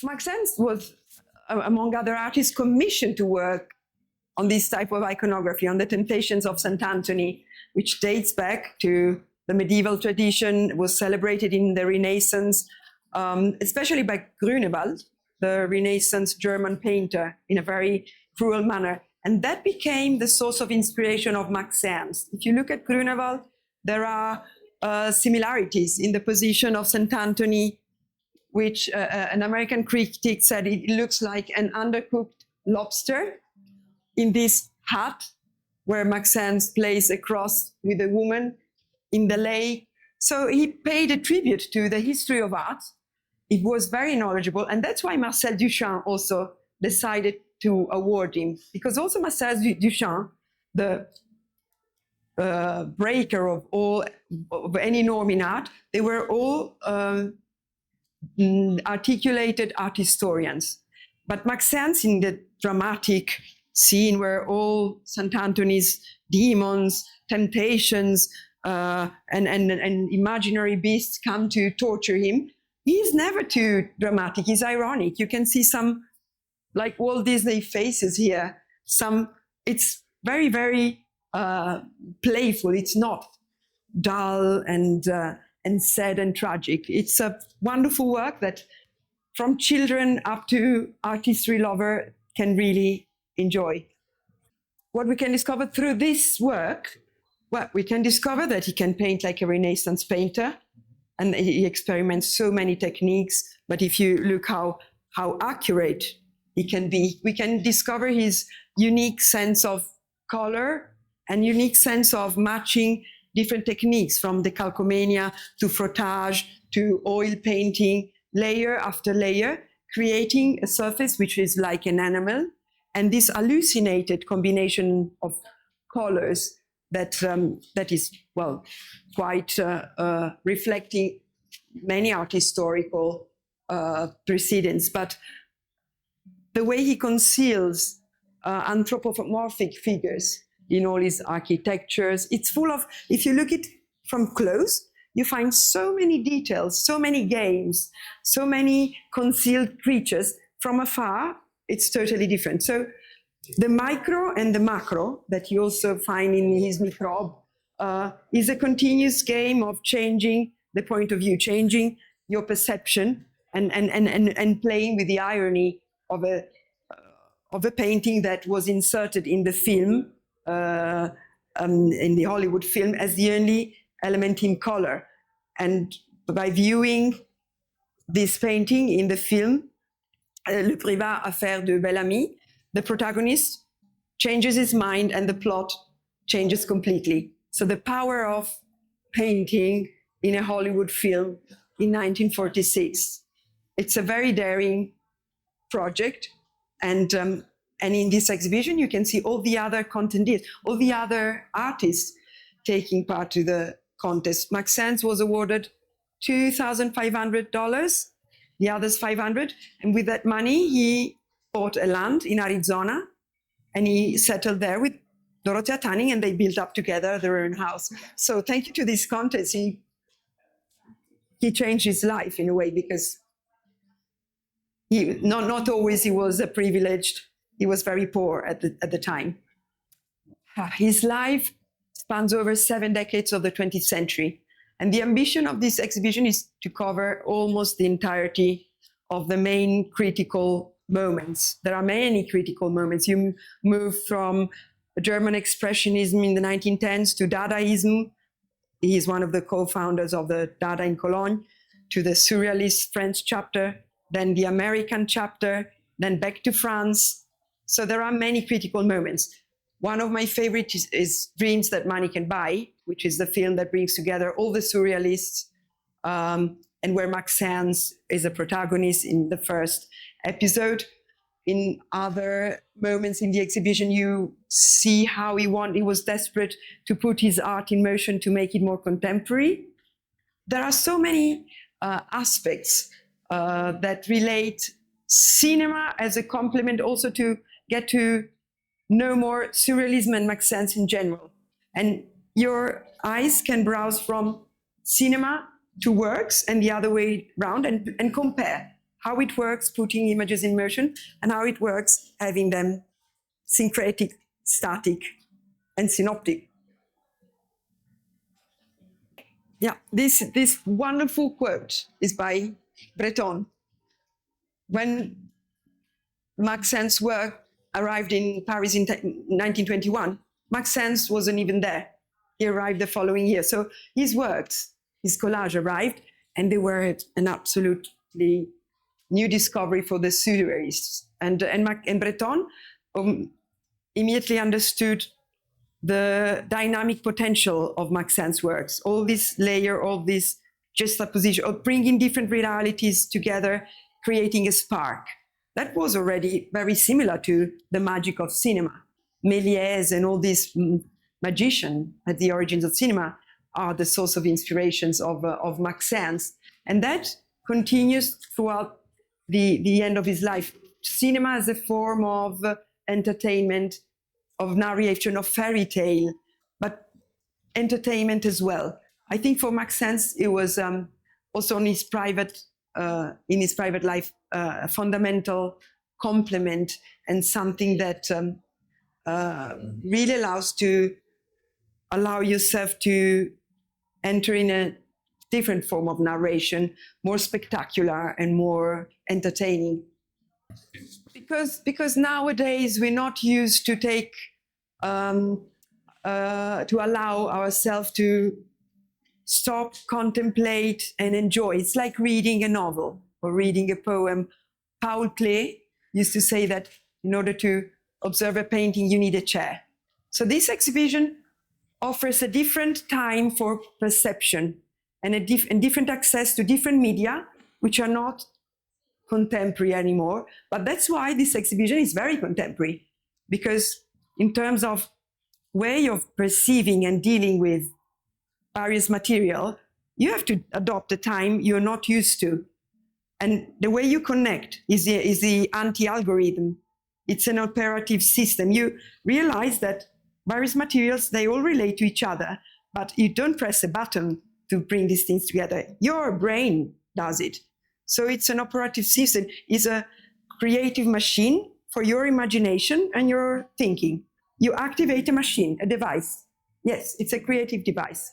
Max Ernst was, among other artists, commissioned to work on this type of iconography, on the Temptations of St. Anthony, which dates back to the medieval tradition, was celebrated in the Renaissance, especially by Grünewald, the Renaissance German painter, in a very cruel manner. And that became the source of inspiration of Max Ernst. If you look at Grünewald, there are similarities in the position of St. Anthony, which an American critic said it looks like an undercooked lobster in this hat, where Max Ernst plays a cross with a woman in the lake. So he paid a tribute to the history of art. It was very knowledgeable, and that's why Marcel Duchamp also decided to award him, because also Marcel Duchamp, the breaker of any norm in art, they were all articulated art historians. But Max Ernst, in the dramatic scene where all St. Anthony's demons, temptations, and imaginary beasts come to torture him, he's never too dramatic. He's ironic. You can see some, like Walt Disney faces here. It's very, very playful. It's not dull and sad and tragic. It's a wonderful work that, from children up to art history lover, can really enjoy. What we can discover through this work, well, we can discover that he can paint like a Renaissance painter, and he experiments so many techniques. But if you look how accurate he can be, we can discover his unique sense of color and unique sense of matching different techniques, from decalcomania to frottage to oil painting, layer after layer, creating a surface which is like an animal. And this hallucinated combination of colors that is, well, quite reflecting many art historical precedents. But the way he conceals anthropomorphic figures in all his architectures, it's full of, if you look at it from close, you find so many details, so many games, so many concealed creatures. From afar, it's totally different. So the micro and the macro that you also find in his microbe is a continuous game of changing the point of view, changing your perception, and playing with the irony of a painting that was inserted in the film, in the Hollywood film, as the only element in color. And by viewing this painting in the film, Le Privat Affaire de Bellamy, the protagonist changes his mind and the plot changes completely. So the power of painting in a Hollywood film in 1946. It's a very daring project, and in this exhibition you can see all the other contentees, all the other artists taking part to the contest. Max Ernst was awarded $2,500, the others $500, and with that money he bought a land in Arizona and he settled there with Dorothea Tanning, and they built up together their own house. So thank you to this contest, he changed his life in a way, because not always he was a privileged, he was very poor at the time. His life spans over 7 decades of the 20th century. And the ambition of this exhibition is to cover almost the entirety of the main critical moments. There are many critical moments. You move from German Expressionism in the 1910s to Dadaism. He is one of the co-founders of the Dada in Cologne, to the Surrealist French chapter, then the American chapter, then back to France. So there are many critical moments. One of my favorites is Dreams That Money Can Buy, which is the film that brings together all the surrealists, and and where Maxence is a protagonist in the first episode. In other moments in the exhibition, you see how he was desperate to put his art in motion to make it more contemporary. There are so many aspects that relate cinema as a complement also to get to know more surrealism and Maxence in general. And your eyes can browse from cinema to works and the other way around and compare how it works putting images in motion and how it works having them syncretic, static, and synoptic. Yeah, this wonderful quote is by Breton. When Maxence's work arrived in Paris in 1921, Maxence wasn't even there. He arrived the following year. So his works, his collage arrived, and they were an absolutely new discovery for the surrealists. And Breton immediately understood the dynamic potential of Maxence's works, all this layer, all this juxtaposition, of bringing different realities together, creating a spark. That was already very similar to the magic of cinema. Méliès and all these magicians at the origins of cinema are the source of inspirations of Maxence. And that continues throughout the end of his life. Cinema as a form of entertainment, of narration, of fairy tale, but entertainment as well. I think for Maxence, it was also in his private life, a fundamental complement and something that really allow yourself to enter in a different form of narration, more spectacular and more entertaining. Because nowadays we're not used to take to allow ourselves to stop, contemplate, and enjoy. It's like reading a novel or reading a poem. Paul Klee used to say that in order to observe a painting, you need a chair. So this exhibition offers a different time for perception and different access to different media, which are not contemporary anymore. But that's why this exhibition is very contemporary, because in terms of way of perceiving and dealing with various material, you have to adopt a time you're not used to. And the way you connect is the anti-algorithm. It's an operative system. You realize that various materials, they all relate to each other, but you don't press a button to bring these things together. Your brain does it. So it's an operative system. It's a creative machine for your imagination and your thinking. You activate a machine, a device. Yes, it's a creative device.